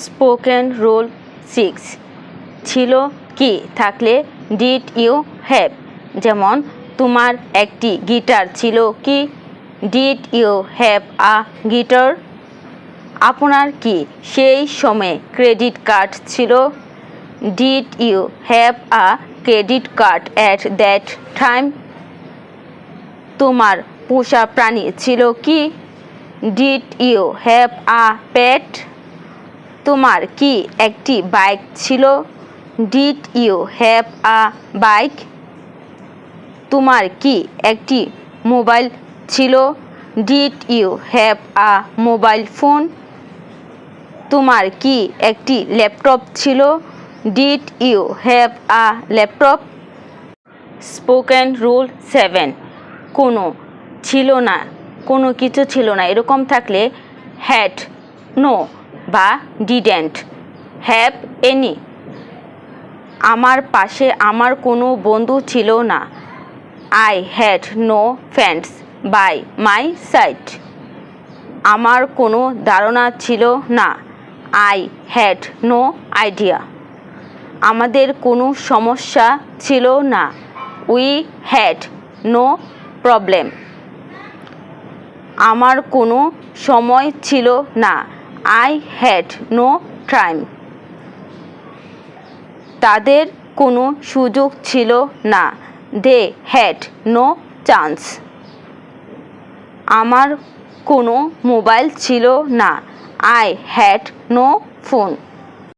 Spoken rule 6 ছিল কি থাকলে ডিড ইউ হ্যাভ, যেমন তোমার একটি গিটার ছিল কি, did you have a guitar. আপনার কি সেই সময়ে ক্রেডিট কার্ড ছিল, did you have a credit card at that time. তোমার পোষা প্রাণী ছিল কি, did you have a pet. তোমার কি একটি বাইক ছিল, did you have a bike. তোমার কি একটি মোবাইল ছিল, did you have a mobile phone. তোমার কি একটি ল্যাপটপ ছিল, did you have a laptop. Spoken rule 7 কোনো ছিল না, কোনো কিছু ছিল না এরকম থাকলে হ্যাড, নো বা ডিডেন্ট হ্যাভ এনি। আমার পাশে আমার কোনো বন্ধু ছিল না, I had no friends by my side. আমার কোনো ধারণা ছিল না, আই হ্যাড নো আইডিয়া। আমাদের কোনো সমস্যা ছিল না, উই হ্যাড নো প্রবলেম। আমার কোনো সময় ছিল না, আই হ্যাড নো টাইম। তাদের কোনো সুযোগ ছিল না, দে হ্যাড নো চান্স। আমার কোনো মোবাইল ছিল না, আই হ্যাড নো ফোন।